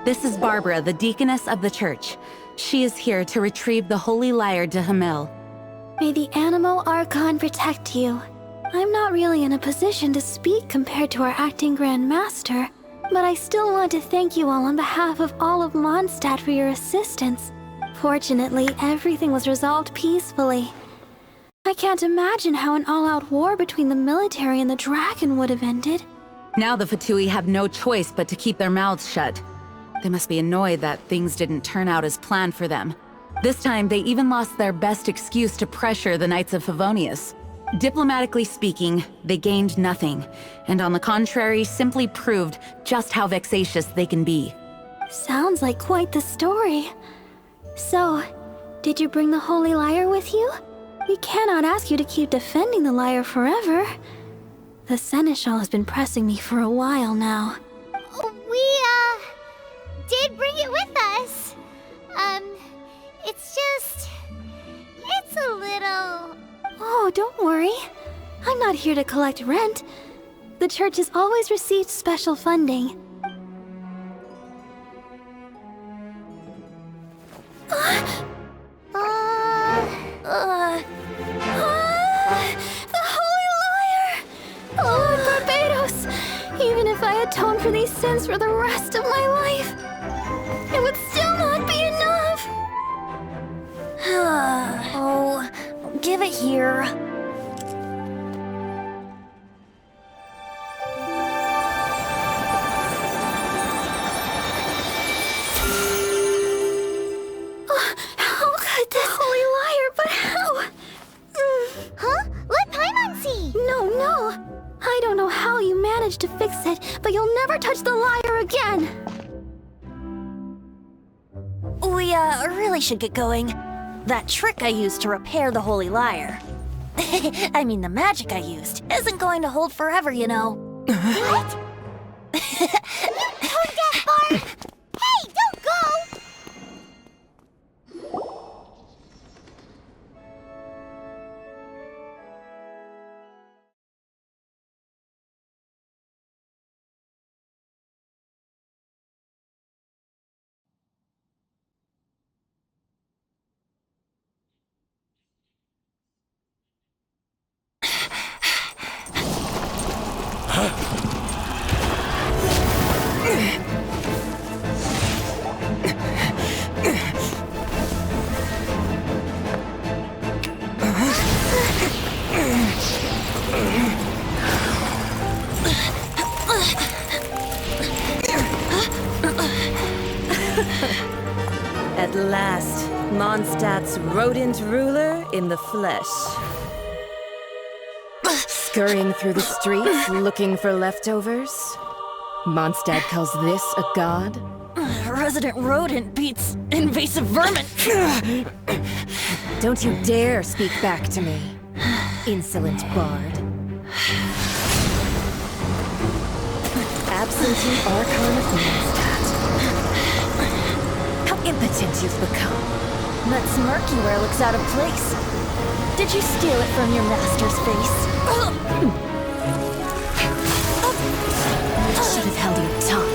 This is Barbara, the deaconess of the church. She is here to retrieve the holy lyre de Hamel. May the animal Archon protect you. I'm not really in a position to speak compared to our acting Grand Master, but I still want to thank you all on behalf of all of Mondstadt for your assistance. Fortunately, everything was resolved peacefully. I can't imagine how an all-out war between the military and the dragon would have ended. Now the Fatui have no choice but to keep their mouths shut. They must be annoyed that things didn't turn out as planned for them. This time, they even lost their best excuse to pressure the Knights of Favonius. Diplomatically speaking, they gained nothing, and on the contrary, simply proved just how vexatious they can be. Sounds like quite the story. So, did you bring the holy lyre with you? We cannot ask you to keep defending the lyre forever. The Seneschal has been pressing me for a while now. We, did bring it with us. It's a little... Oh, don't worry. I'm not here to collect rent. The church has always received special funding. The Holy Lyre! Lord Barbados! Even if I atone for these sins for the rest of my life, it would still not be enough! Oh, give it here. How could this Holy Lyre, but how? Huh? Let Paimon see! No. I don't know how you managed to fix it, but you'll never touch the lyre again! We, really should get going. That trick I used to repair the Holy Lyre. I mean, the magic I used isn't going to hold forever, you know. What? You tone deaf, Barb! Hey, don't go! At last, Mondstadt's rodent ruler in the flesh. Scurrying through the streets looking for leftovers? Mondstadt calls this a god? Resident rodent beats invasive vermin. Don't you dare speak back to me, insolent bard. Absentee Archon of Mondstadt. you've become. That smirk you wear looks out of place. Did you steal it from your master's face? Should have held your tongue.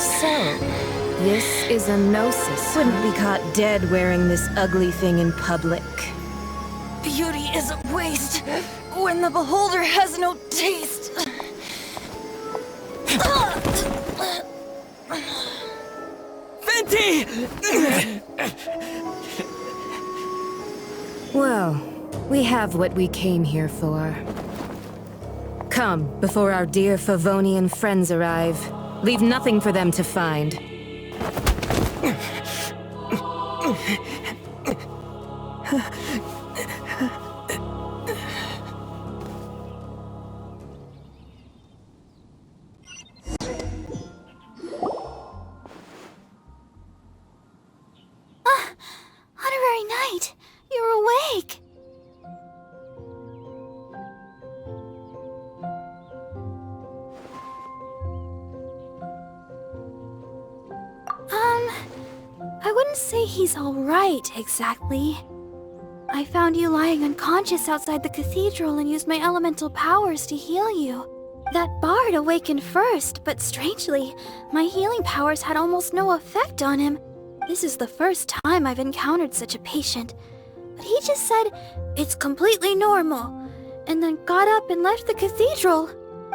So, this is a gnosis. Wouldn't be caught dead wearing this ugly thing in public. Beauty is a waste when the beholder has no taste. Venti! Well, we have what we came here for. Come, before our dear Favonian friends arrive. Leave nothing for them to find. Honorary Knight, you're awake. I wouldn't say he's alright, exactly. I found you lying unconscious outside the cathedral and used my elemental powers to heal you. That bard awakened first, but strangely, my healing powers had almost no effect on him. This is the first time I've encountered such a patient. But he just said, it's completely normal, and then got up and left the cathedral.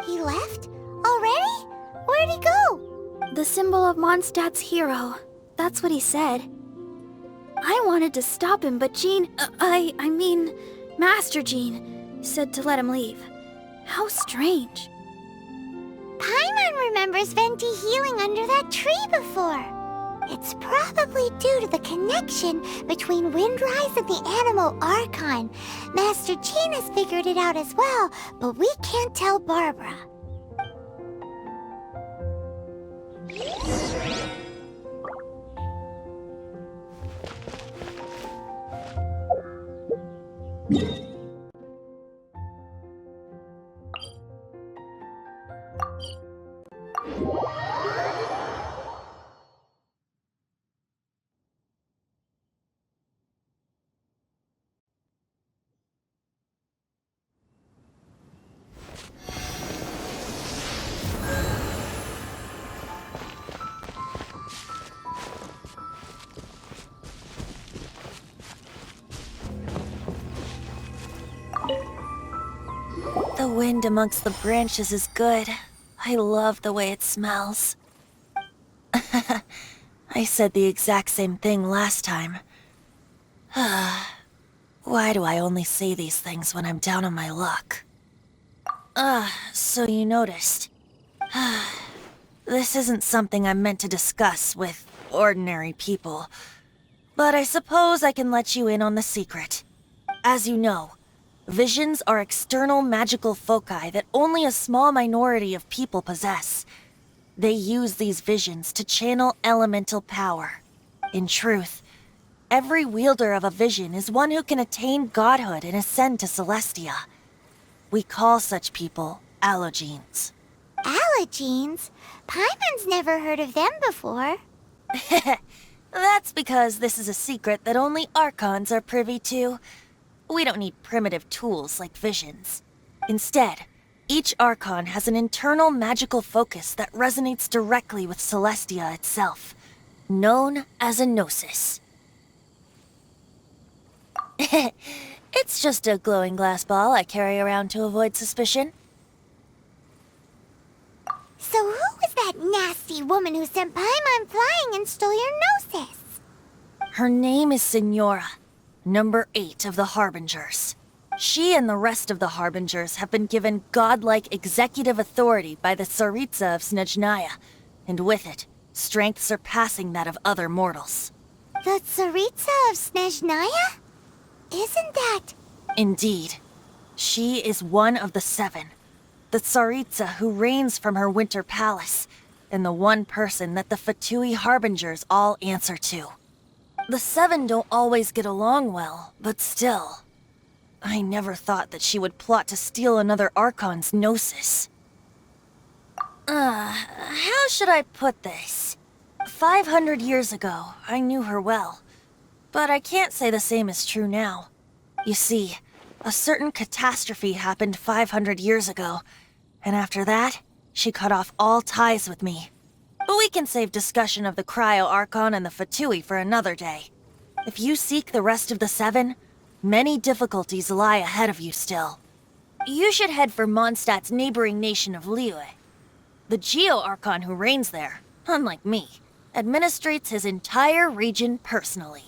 He left? Already? Where'd he go? The symbol of Mondstadt's hero. That's what he said. I wanted to stop him, but Jean, I mean, Master Jean, said to let him leave. How strange. Paimon remembers Venti healing under that tree before. It's probably due to the connection between Windrise and the animal Archon. Master Jean has figured it out as well, but we can't tell Barbara. The wind amongst the branches is good. I love the way it smells. I said the exact same thing last time. Why do I only say these things when I'm down on my luck? So you noticed. This isn't something I'm meant to discuss with ordinary people. But I suppose I can let you in on the secret. As you know, visions are external magical foci that only a small minority of people possess. They use these visions to channel elemental power. In truth, every wielder of a vision is one who can attain godhood and ascend to Celestia. We call such people allogenes. Allogenes? Paimon's never heard of them before. That's because this is a secret that only Archons are privy to. We don't need primitive tools like visions. Instead, each Archon has an internal magical focus that resonates directly with Celestia itself, known as a gnosis. It's just a glowing glass ball I carry around to avoid suspicion. So who was that nasty woman who sent Paimon flying and stole your gnosis? Her name is Signora, number 8 of the Harbingers. She and the rest of the Harbingers have been given godlike executive authority by the Tsaritsa of Snezhnaya, and with it, strength surpassing that of other mortals. The Tsaritsa of Snezhnaya? Isn't that... Indeed. She is one of the 7, the Tsaritsa who reigns from her winter palace, and the one person that the Fatui Harbingers all answer to. The 7 don't always get along well, but still. I never thought that she would plot to steal another Archon's gnosis. How should I put this? 500 years ago, I knew her well. But I can't say the same is true now. You see, a certain catastrophe happened 500 years ago, and after that, she cut off all ties with me. But we can save discussion of the Cryo Archon and the Fatui for another day. If you seek the rest of the Seven, many difficulties lie ahead of you still. You should head for Mondstadt's neighboring nation of Liyue. The Geo Archon who reigns there, unlike me, administrates his entire region personally.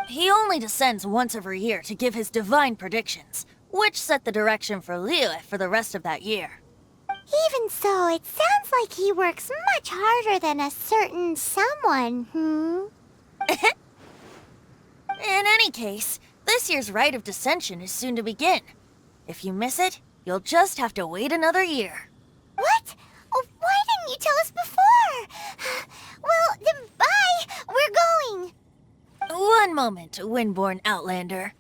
He only descends once every year to give his divine predictions, which set the direction for Liyue for the rest of that year. Even so, it sounds like he works much harder than a certain someone, In any case, this year's Rite of Descension is soon to begin. If you miss it, you'll just have to wait another year. What? Oh, why didn't you tell us before? Well, then bye! We're going! One moment, Windborn Outlander.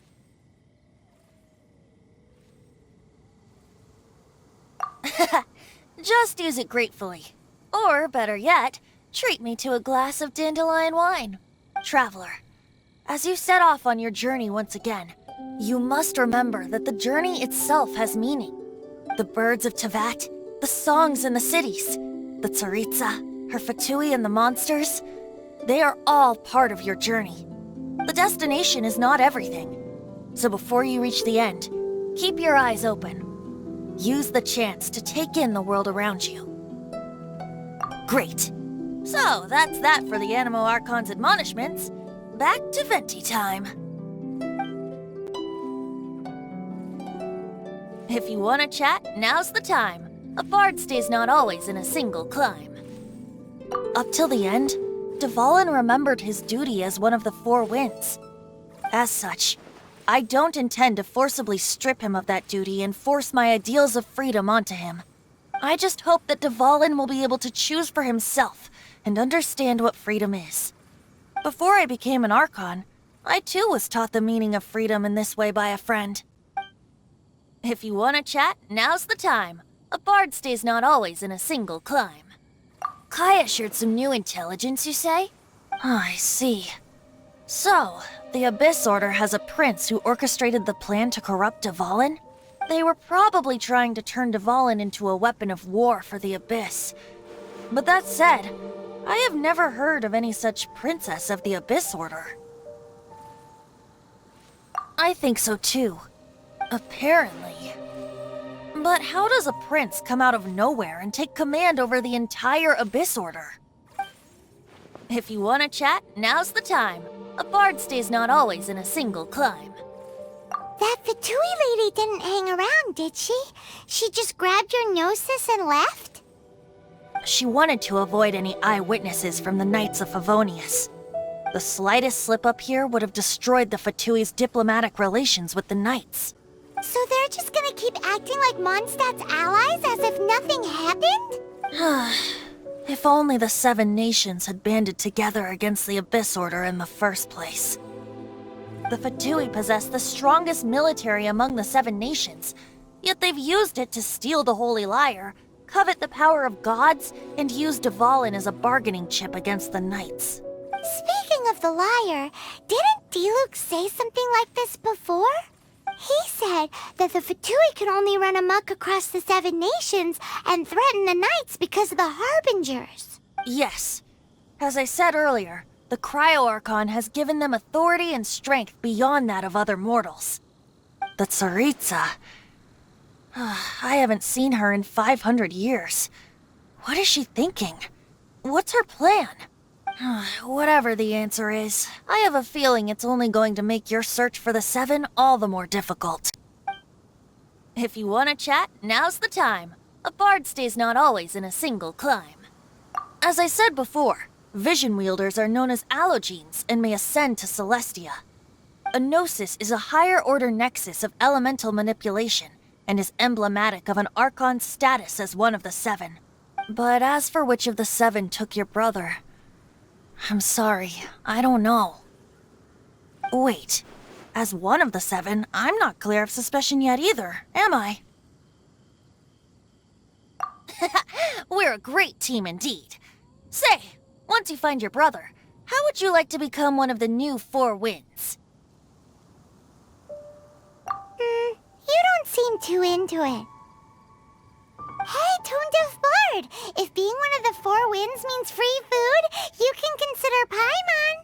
Just use it gratefully. Or, better yet, treat me to a glass of dandelion wine. Traveler, as you set off on your journey once again, you must remember that the journey itself has meaning. The birds of Tevat, the songs in the cities, the Tsaritsa, her Fatui and the monsters, they are all part of your journey. The destination is not everything. So before you reach the end, keep your eyes open. Use the chance to take in the world around you. Great. So, that's that for the Animo Archon's admonishments. Back to Venti time. If you want to chat, now's the time. A bard stays not always in a single climb. Up till the end, Dvalin remembered his duty as one of the Four Winds. As such, I don't intend to forcibly strip him of that duty and force my ideals of freedom onto him. I just hope that Dvalin will be able to choose for himself and understand what freedom is. Before I became an Archon, I too was taught the meaning of freedom in this way by a friend. If you want to chat, now's the time. A bard stays not always in a single climb. Kaya shared some new intelligence, you say? Oh, I see. So, the Abyss Order has a prince who orchestrated the plan to corrupt Dvalin? They were probably trying to turn Dvalin into a weapon of war for the Abyss. But that said, I have never heard of any such princess of the Abyss Order. I think so too. Apparently. But how does a prince come out of nowhere and take command over the entire Abyss Order? If you want to chat, now's the time. A bard stays not always in a single climb. That Fatui lady didn't hang around, did she? She just grabbed your gnosis and left? She wanted to avoid any eyewitnesses from the Knights of Favonius. The slightest slip-up here would have destroyed the Fatui's diplomatic relations with the Knights. So they're just gonna keep acting like Mondstadt's allies as if nothing happened? If only the Seven Nations had banded together against the Abyss Order in the first place. The Fatui possess the strongest military among the Seven Nations, yet they've used it to steal the Holy Lyre, covet the power of gods, and use Dvalin as a bargaining chip against the Knights. Speaking of the lyre, didn't Diluc say something like this before? He said that the Fatui could only run amok across the Seven Nations and threaten the Knights because of the Harbingers. Yes. As I said earlier, the Cryo Archon has given them authority and strength beyond that of other mortals. The Tsaritsa... I haven't seen her in 500 years. What is she thinking? What's her plan? Whatever the answer is, I have a feeling it's only going to make your search for the Seven all the more difficult. If you want to chat, now's the time. A bard stays not always in a single climb. As I said before, vision wielders are known as allogenes and may ascend to Celestia. A gnosis is a higher-order nexus of elemental manipulation and is emblematic of an Archon's status as one of the Seven. But as for which of the Seven took your brother... I'm sorry, I don't know. Wait, as one of the Seven, I'm not clear of suspicion yet either, am I? We're a great team indeed. Say, once you find your brother, how would you like to become one of the new Four Winds? You don't seem too into it. Hey, Tone Deaf Bard! If being one of the Four Winds means free food, you can consider Paimon.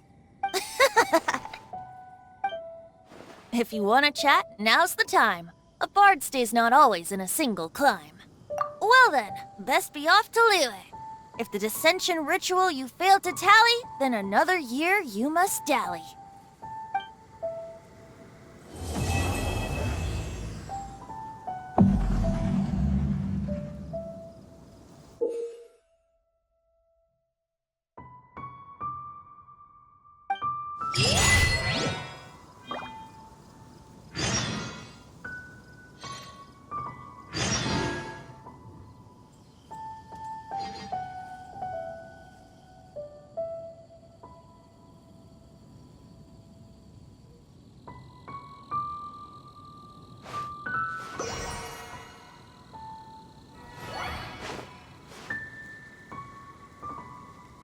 If you want to chat, now's the time. A bard stays not always in a single climb. Well then, best be off to Liyue. If the dissension ritual you failed to tally, then another year you must dally.